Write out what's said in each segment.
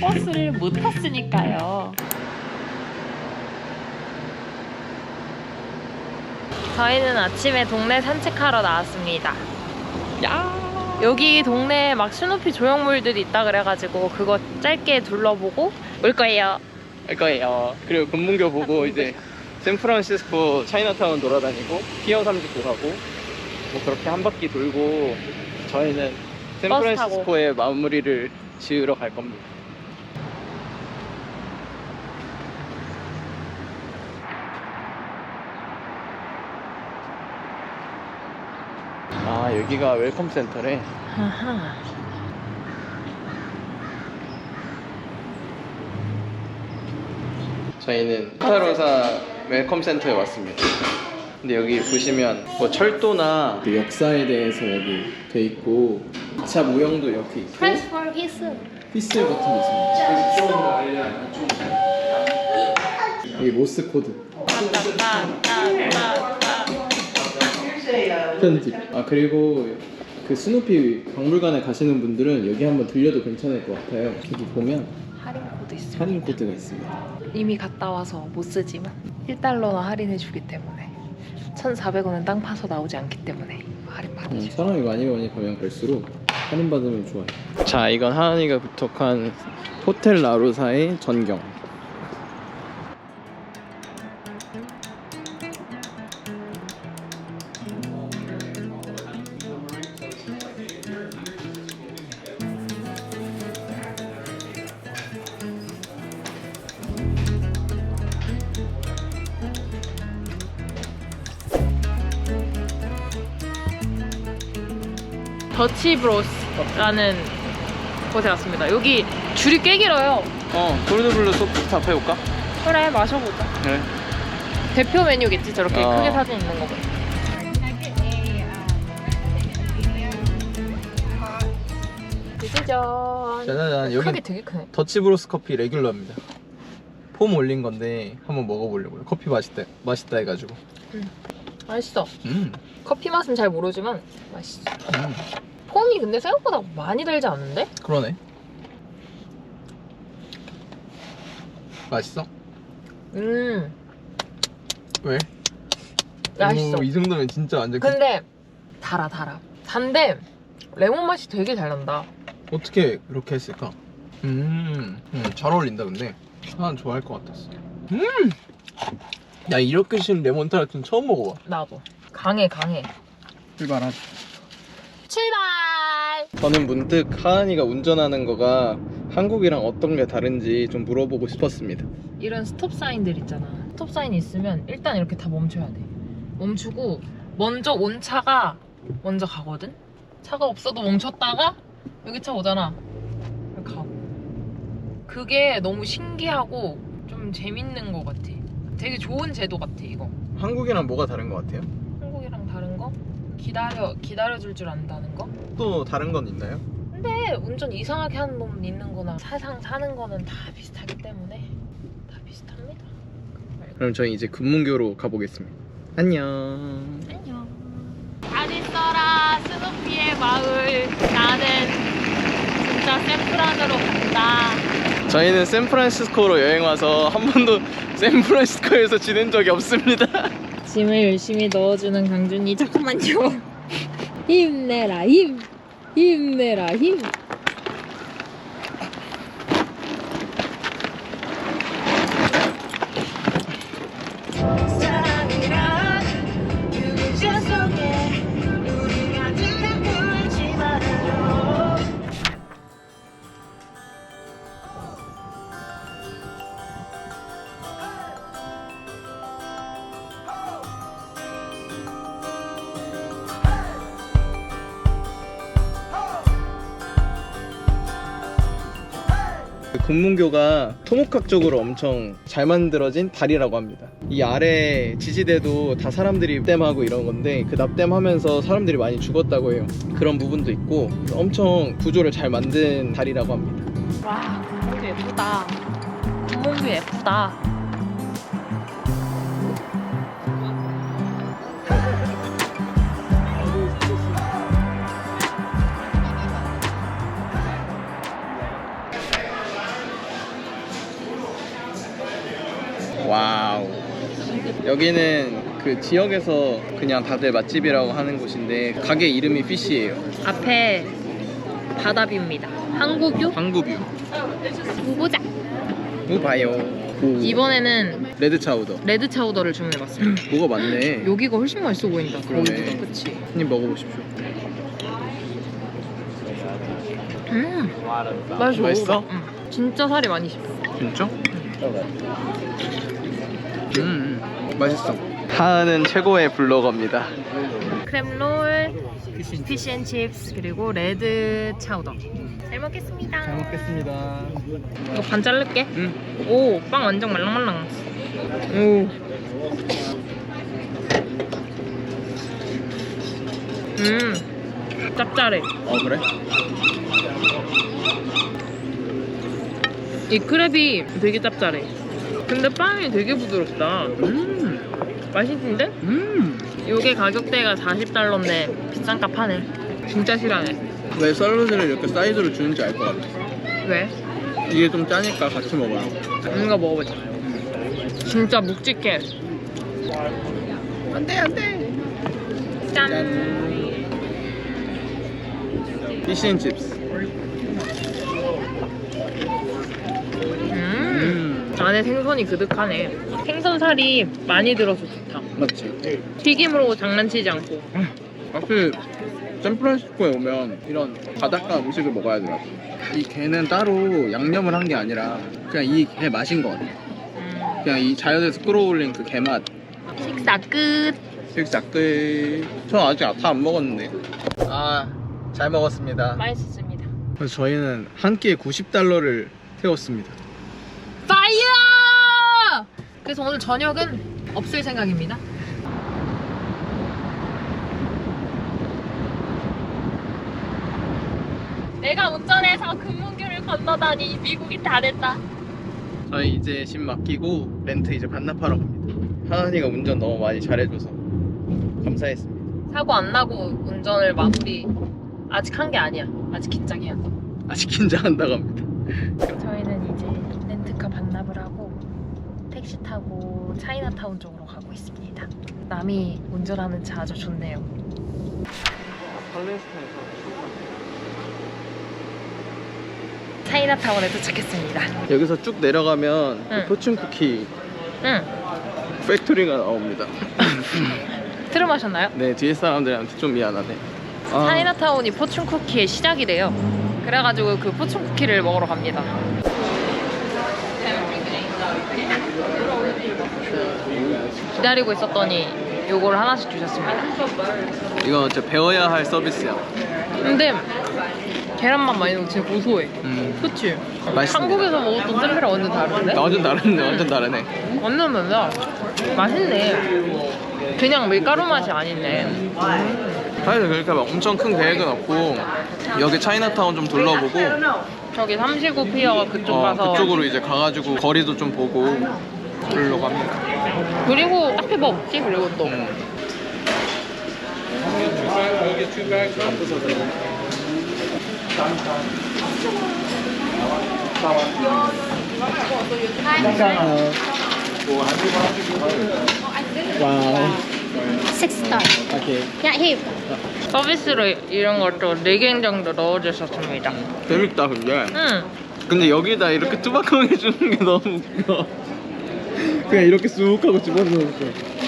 버스를 못 탔으니까요. 저희는 아침에 동네 산책하러 나왔습니다. 야! 여기 동네에 막 스누피 조형물들이 있다 그래가지고 그거 짧게 둘러보고 올 거예요. 그리고 금문교 보고 이제 샌프란시스코 차이나타운 돌아다니고 피어 39 가고 뭐 그렇게 한 바퀴 돌고 저희는 샌프란시스코의 마무리를 지으러 갈 겁니다. 아, 여기가 웰컴 센터래. 아하. 저희는 산타로사 웰컴 센터에 왔습니다. 근데 여기 보시면 뭐 철도나 그 역사에 대해서 여기 돼 있고 기차 모형도 이렇게 있고 Press for his. 피스 같은 게 있습니다. 여기 모스 코드 편집. 아, 그리고 그 스누피 박물관에 가시는 분들은 여기 한번 들려도 괜찮을 것 같아요. 여기 보면 할인 코드 있습니다. 할인 코드가 있습니다. 이미 갔다 와서 못 쓰지만 1달러나 할인해주기 때문에 1,400원은 땅 파서 나오지 않기 때문에 할인 받으시죠. 사람이 많이 가면 갈수록 할인 받으면 좋아요. 자, 이건 하은이가 부탁한 호텔 라로사의 전경. 더치브로스라는 곳에 왔습니다. 여기 줄이 꽤 길어요. 골드블루 소프트탑 해볼까? 그래, 마셔보자. 네. 대표 메뉴겠지, 저렇게 어. 크게 사진 있는 거 보니. 짜잔. 짜자잔. 크게 여기 되게 크네. 더치브로스 커피 레귤러입니다. 폼 올린 건데 한번 먹어보려고요. 커피 맛있다 해가지고. 맛있어. 음. 커피 맛은 잘 모르지만 맛있어. 폼이 근데 생각보다 많이 들지 않는데? 그러네. 맛있어? 왜? 맛있어. 오, 이 정도면 진짜 완전. 근데 달아. 단데 레몬 맛이 되게 잘 난다. 어떻게 그렇게 했을까? 잘 어울린다. 근데 난 좋아할 것 같았어. 야, 이렇게 신 레몬 타르트는 처음 먹어봐. 나도. 강해. 출발하자. 출발! 저는 문득 하은이가 운전하는 거가 한국이랑 어떤 게 다른지 좀 물어보고 싶었습니다. 이런 스톱 사인들 있잖아. 스톱 사인이 있으면 일단 이렇게 다 멈춰야 돼. 멈추고 먼저 온 차가 먼저 가거든? 차가 없어도 멈췄다가 여기 차 오잖아. 이렇게 가고. 그게 너무 신기하고 좀 재밌는 것 같아. 되게 좋은 제도 같아, 이거. 한국이랑 뭐가 다른 것 같아요? 한국이랑 다른 거? 기다려줄 줄 안다는 거? 또 다른 건 있나요? 근데 운전 이상하게 하는 놈 있는 거나 세상 사는 거는 다 비슷하기 때문에 다 비슷합니다. 그럼 저희 이제 금문교로 가보겠습니다. 안녕. 안녕. 잘 있어라, 스누피의 마을. 나는 진짜 샌프란으로 간다. 저희는 샌프란시스코로 여행 와서 한 번도 샌프란시스코에서 지낸 적이 없습니다. 짐을 열심히 넣어주는 강준이. 잠깐만요. 힘내라, 힘. 힘내라, 힘. 금문교가 토목학적으로 엄청 잘 만들어진 다리라고 합니다. 이 아래 지지대도 다 사람들이 납땜하고 이런 건데 그 납땜하면서 사람들이 많이 죽었다고 해요. 그런 부분도 있고 엄청 구조를 잘 만든 다리라고 합니다. 와, 금문교 예쁘다. 금문교 예쁘다. 여기는 그 지역에서 그냥 다들 맛집이라고 하는 곳인데 가게 이름이 피쉬예요. 앞에 바다뷰입니다. 항구뷰? 항구뷰. 보자. 이거 봐요. 오. 이번에는 레드 차우더. 레드 차우더를 주문해봤어요. 뭐가 많네. 여기가 훨씬 맛있어 보인다. 그러네. 거기보다, 그치? 한입 먹어보십시오. 맛있어. 맛있어? 응. 진짜 살이 많이 씹혀. 진짜? 맛있어. 하은은 최고의 블로거입니다. 크렘롤, 피쉬앤칩스, 그리고 레드 차우더. 잘 먹겠습니다. 잘 먹겠습니다. 이거 반 자를게. 응. 오, 빵 완전 말랑말랑. 오. 짭짤해. 그래? 이 크랩이 되게 짭짤해. 근데 빵이 되게 부드럽다. 맛있는데? 요게 가격대가 $40인데 비싼 값 하네. 진짜 싫어하네. 왜 샐러드를 이렇게 사이드로 주는지 알 것 같아. 왜? 이게 좀 짜니까 같이 먹어요. 이거 먹어보자. 진짜 묵직해. 안돼 안돼. 짠. 피쉬앤칩스. 안에 생선이 그득하네. 생선살이 많이 들어서 좋다. 맞지? 튀김으로 장난치지 않고. 사실 샌프란시스코에 오면 이런 바닷가 음식을 먹어야 되더라고. 이 게는 따로 양념을 한 게 아니라 그냥 이 게 맛인 것 같아. 그냥 이 자연에서 끌어올린 그 게 맛. 식사 끝. 식사 끝. 저 아직 다 안 먹었는데. 잘 먹었습니다. 맛있었습니다. 그래서 저희는 한 끼에 $90를 태웠습니다. 파이어! 그래서 오늘 저녁은 없을 생각입니다. 내가 운전해서 금문교를 건너다니 미국이 다 됐다. 저희 이제 집 맡기고 렌트 이제 반납하러 갑니다. 하은이가 운전 너무 많이 잘해줘서 감사했습니다. 사고 안 나고 운전을 마무리 아직 한 게 아니야. 아직 긴장해야 돼. 아직 긴장한다고 합니다. 저희는 이제 렌트카 반납을 하고 택시 타고 차이나타운 쪽으로 가고 있습니다. 남이 운전하는 차 아주 좋네요. 차이나타운에 도착했습니다. 여기서 쭉 내려가면 응. 그 포춘 쿠키 응. 팩토리가 나옵니다. 트름하셨나요? 네, 뒤에 사람들한테 좀 미안하네. 차이나타운이 포춘 쿠키의 시작이래요. 그래가지고 그 포춘 쿠키를 먹으러 갑니다. 기다리고 있었더니 요거를 하나씩 주셨습니다. 이거 진짜 배워야 할 서비스야. 근데 계란만 많이 넣으면 진짜 고소해. 그치? 맛있습니다. 한국에서 먹었던 샌드랑 완전 다른데? 완전 다르네, 완전 다르네. 완전 달라. 맛있네. 그냥 밀가루 맛이 아니네. 사실 그렇게 막 엄청 큰 계획은 없고 여기 차이나타운 좀 둘러보고 저기 39 피어가 그쪽 가서 그쪽으로 이제 가가지고 거리도 좀 보고 그러려고 합니다. 그리고 카페 먹지 그리고 또 와우. 6-star. 오케이. Yeah, here. 서비스로 이런 것도 4개 정도 넣어주셨습니다. 재밌다 근데. 응. 근데 여기다 이렇게 투박하게 주는 게 너무 웃겨. 그냥 이렇게 쑥 하고 집어넣었어.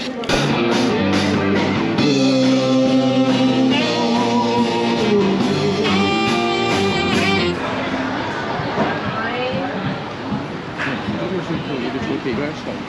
이거 할 수가 없네.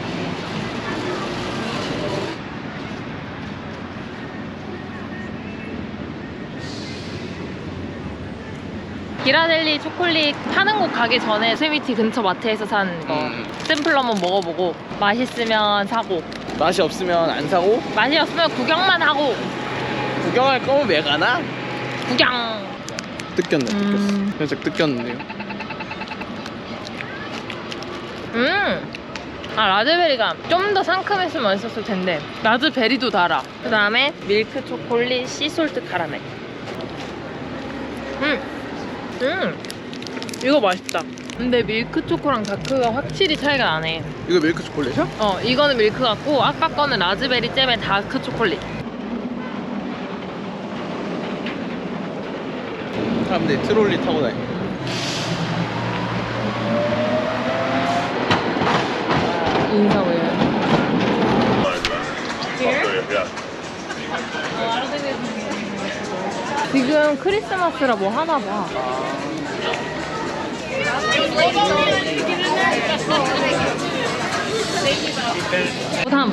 기라델리 초콜릿 파는 곳 가기 전에 세미티 근처 마트에서 산 거 샘플 한번 먹어보고 맛있으면 사고 맛이 없으면 안 사고 맛이 없으면 구경만 하고 구경할 거면 왜 가나? 구경. 뜯겼네, 뜯겼어. 살짝 뜯겼는데요. 라즈베리가 좀 더 상큼했으면 맛있었을 텐데 라즈베리도 달아. 그 다음에 밀크 초콜릿 시솔트 카라멜. 이거 맛있다. 근데 밀크 초코랑 다크가 확실히 차이가 나네. 이거 밀크 초콜릿이야? 이거는 밀크 같고 아까 거는 라즈베리 잼의 다크 초콜릿. 사람들이 트롤리 타고 다니. 인사 왜? 지금 크리스마스라 뭐 하나 봐. 다음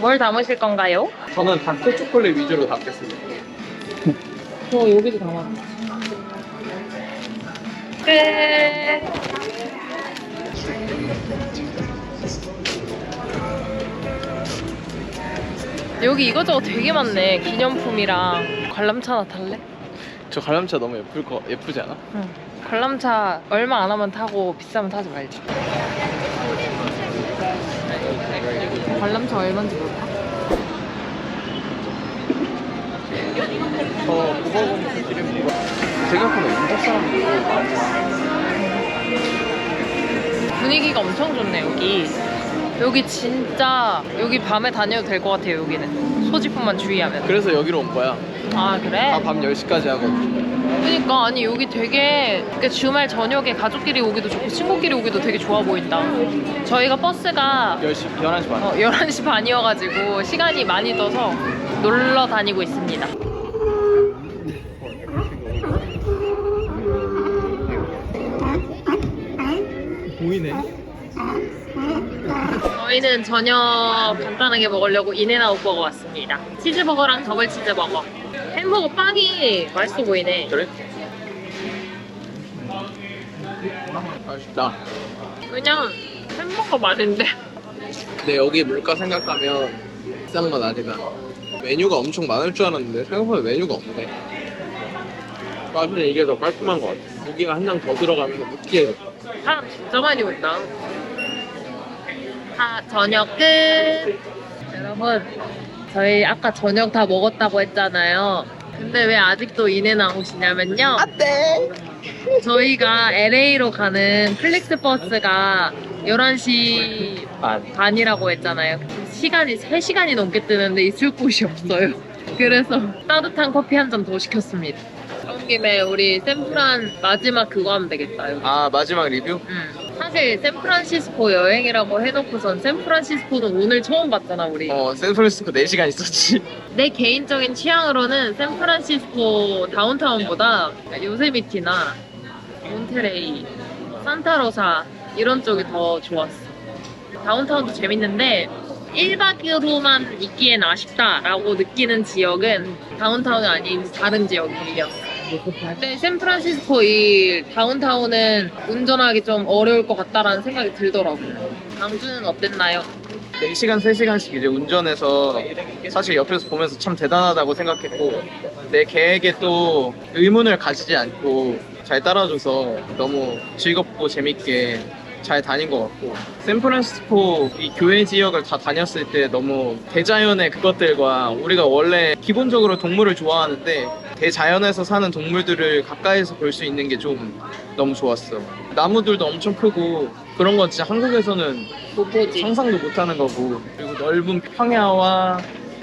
뭘 담으실 건가요? 저는 다크 초콜릿 위주로 담겠습니다. 여기도 담아. 끝. 여기 이것저것 되게 많네. 기념품이랑 관람차나 탈래? 저 관람차 너무 예쁘지 않아? 응. 관람차 얼마 안 하면 타고 비싸면 타지 말자. 관람차 얼마인지 몰라? 국어공부 기름이고 생각보다 인도 사람들이 많아. 분위기가 엄청 좋네 여기. 여기 진짜 여기 밤에 다녀도 될 것 같아요. 여기는 소지품만 주의하면. 그래서 여기로 온 거야. 아 그래? 다 밤 10시까지 하거든. 그러니까 아니 여기 되게 그러니까 주말 저녁에 가족끼리 오기도 좋고 친구끼리 오기도 되게 좋아 보인다. 저희가 버스가 11시 반. 11시 반이어가지고 시간이 많이 떠서 놀러 다니고 있습니다. 보이네. 저희는 저녁 간단하게 먹으려고 인앤아웃 버거 왔습니다. 치즈버거랑 더블 치즈버거. 햄버거 빵이 맛있어 보이네. 그래? 맛있다. 그냥 햄버거 맛인데. 근데 여기 물가 생각하면 비싼 건 아니다. 메뉴가 엄청 많을 줄 알았는데 생각보다 메뉴가 없네. 맛은 이게 더 깔끔한 것 같아. 고기가 한 장 더 들어가면서 느끼해. 사람 진짜 많이 온다. 저녁 끝. 여러분, 저희 아까 저녁 다 먹었다고 했잖아요. 근데 왜 아직도 인앤아웃이냐면요. 네. 저희가 LA로 가는 플릭스 버스가 11시 반이라고 했잖아요. 시간이 3시간이 넘게 뜨는데 있을 곳이 없어요. 그래서 따뜻한 커피 한 잔 더 시켰습니다. 그런 김에 우리 샌프란 마지막 그거 하면 되겠다. 여기. 아 마지막 리뷰? 사실 샌프란시스코 여행이라고 해놓고선 샌프란시스코는 오늘 처음 봤잖아 우리. 샌프란시스코 4시간 있었지. 내 개인적인 취향으로는 샌프란시스코 다운타운보다 요세미티나 몬테레이, 산타로사 이런 쪽이 더 좋았어. 다운타운도 재밌는데 1박으로만 있기엔 아쉽다라고 느끼는 지역은 다운타운이 아닌 다른 지역이었어. 근데 샌프란시스코 이 다운타운은 운전하기 좀 어려울 것 같다라는 생각이 들더라고요. 광주는 어땠나요? 4시간, 3시간씩 이제 운전해서 사실 옆에서 보면서 참 대단하다고 생각했고 내 계획에 또 의문을 가지지 않고 잘 따라줘서 너무 즐겁고 재밌게 잘 다닌 것 같고 샌프란시스코 이 교외 지역을 다 다녔을 때 너무 대자연의 그것들과 우리가 원래 기본적으로 동물을 좋아하는데 대자연에서 사는 동물들을 가까이서 볼 수 있는 게 좀 너무 좋았어. 나무들도 엄청 크고 그런 건 진짜 한국에서는 못 보지. 상상도 못하는 거고 그리고 넓은 평야와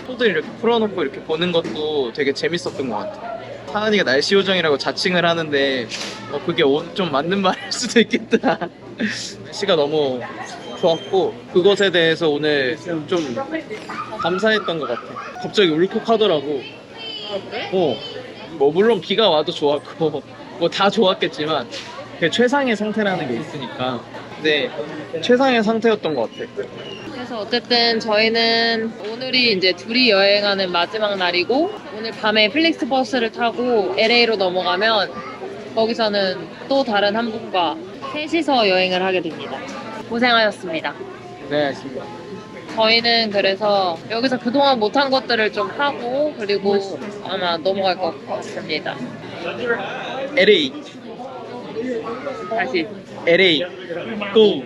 소들 이렇게 풀어놓고 이렇게 보는 것도 되게 재밌었던 것 같아. 하은이가 날씨 요정이라고 자칭을 하는데 그게 좀 맞는 말일 수도 있겠다. 날씨가 너무 좋았고 그것에 대해서 오늘 좀 감사했던 것 같아. 갑자기 울컥하더라고. 그래? 뭐 물론 비가 와도 좋았고 뭐 다 좋았겠지만 그 최상의 상태라는 게 있으니까 근데 최상의 상태였던 것 같아. 그래서 어쨌든 저희는 오늘이 이제 둘이 여행하는 마지막 날이고 오늘 밤에 플릭스 버스를 타고 LA로 넘어가면 거기서는 또 다른 한 분과 셋이서 여행을 하게 됩니다. 고생하셨습니다. 네, 알겠습니다. 저희는 그래서 여기서 그동안 못한 것들을 좀 하고 그리고 아마 넘어갈 것 같습니다. LA, 다시 LA, go.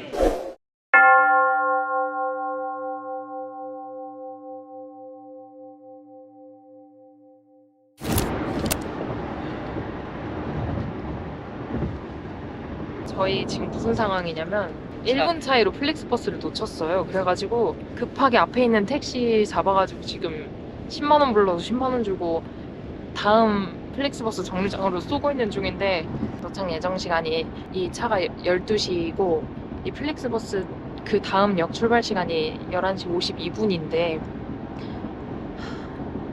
저희 지금 무슨 상황이냐면 1분 차이로 플렉스버스를 놓쳤어요. 그래가지고 급하게 앞에 있는 택시 잡아가지고 지금 10만 원 불러서 10만 원 주고 다음 플렉스버스 정류장으로 쏘고 있는 중인데 도착 예정 시간이 이 차가 12시이고 이 플렉스버스 그 다음 역 출발 시간이 11시 52분인데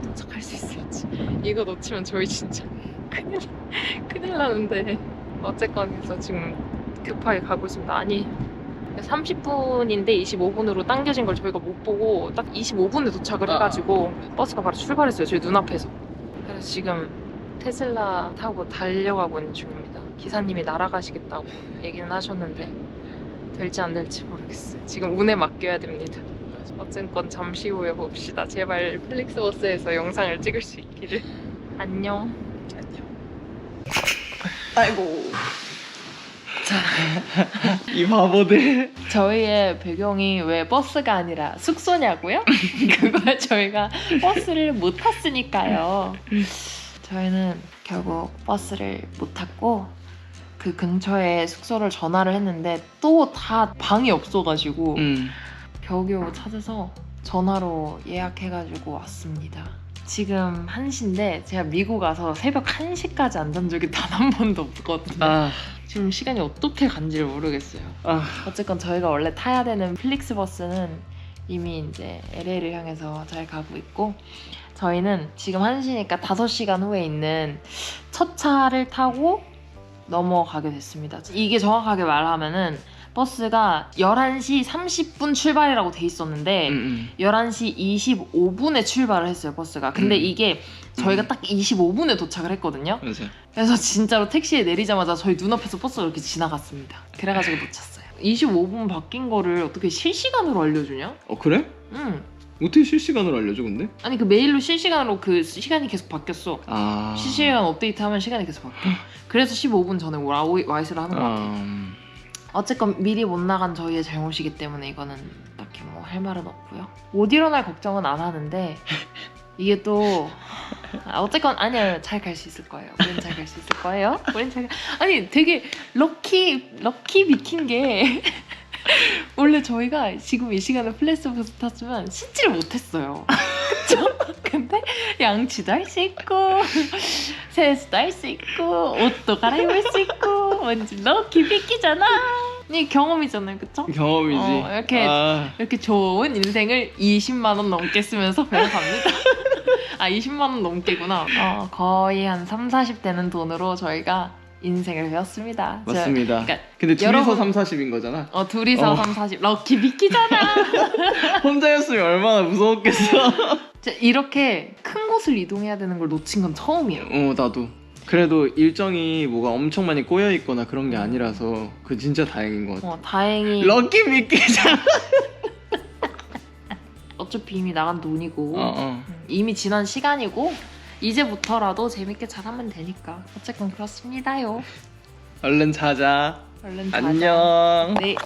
도착할 수 있을지. 이거 놓치면 저희 진짜 큰일 나는데 어쨌건 그래서 지금 급하게 가고 있습니다. 아니 30분인데 25분으로 당겨진 걸 저희가 못 보고 딱 25분에 도착을 해가지고 버스가 바로 출발했어요. 저희 눈앞에서. 그래서 지금 테슬라 타고 달려가고 있는 중입니다. 기사님이 날아가시겠다고 얘기는 하셨는데 될지 안 될지 모르겠어요. 지금 운에 맡겨야 됩니다. 어쨌건 잠시 후에 봅시다. 제발 플렉스버스에서 영상을 찍을 수 있기를. 안녕. 아이고. 자, 이 바보들. 저희의 배경이 왜 버스가 아니라 숙소냐고요? 그걸 저희가 버스를 못 탔으니까요. 저희는 결국 버스를 못 탔고 그 근처에 숙소를 전화를 했는데 또 다 방이 없어가지고 겨우겨우 찾아서 전화로 예약해가지고 왔습니다. 지금 1시인데 제가 미국 와서 새벽 1시까지 안 잔 적이 단 한 번도 없거든요. 지금 시간이 어떻게 간지를 모르겠어요. 어쨌건 저희가 원래 타야 되는 플릭스버스는 이미 이제 LA를 향해서 잘 가고 있고 저희는 지금 1시니까 5시간 후에 있는 첫 차를 타고 넘어가게 됐습니다. 이게 정확하게 말하면은 버스가 11시 30분 출발이라고 돼 있었는데 11시 25분에 출발을 했어요, 버스가. 근데 이게 저희가 딱 25분에 도착을 했거든요. 맞아요. 그래서 진짜로 택시에 내리자마자 저희 눈앞에서 버스가 이렇게 지나갔습니다. 그래가지고 놓쳤어요. 25분 바뀐 거를 어떻게 실시간으로 알려주냐? 그래? 응. 어떻게 실시간으로 알려줘 근데? 아니 그 메일로 실시간으로 그 시간이 계속 바뀌었어. 실시간 업데이트하면 시간이 계속 바뀌어. 그래서 15분 전에 와 있으라 하는 것 같아. 어쨌건 미리 못 나간 저희의 잘못이기 때문에 이거는 딱히 뭐 할 말은 없고요. 못 일어날 걱정은 안 하는데 이게 또 어쨌건 아니야, 잘 갈 수 있을 거예요. 우린 잘 갈 수 있을 거예요. 아니 되게 럭키 비킨 게 원래 저희가 지금 이 시간에 플렉스버스 탔으면 씻지를 못했어요. 그쵸? 근데 양치도 할 수 있고 세수도 할 수 있고 옷도 갈아입을 수 있고 완전 럭키 비키잖아. 이 경험이잖아요, 그쵸? 경험이지. 이렇게 좋은 인생을 20만 원 넘게 쓰면서 배워갑니다. 20만 원 넘게구나. 거의 한 3, 40대는 돈으로 저희가 인생을 배웠습니다. 맞습니다. 그러니까 근데 둘이서 여러분, 3, 40인 거잖아. 둘이서 3, 40. 럭키 비키잖아. 혼자였으면 얼마나 무서웠겠어. 이렇게 큰 곳을 이동해야 되는 걸 놓친 건 처음이에요. 나도. 그래도 일정이 뭐가 엄청 많이 꼬여있거나 그런 게 아니라서 그 진짜 다행인 것 같아. 다행히. 럭키 비키잖아. 어차피 이미 나간 돈이고 이미 지난 시간이고 이제부터라도 재밌게 잘하면 되니까 어쨌건 그렇습니다요. 얼른 자자. 얼른 자자. 안녕. 네.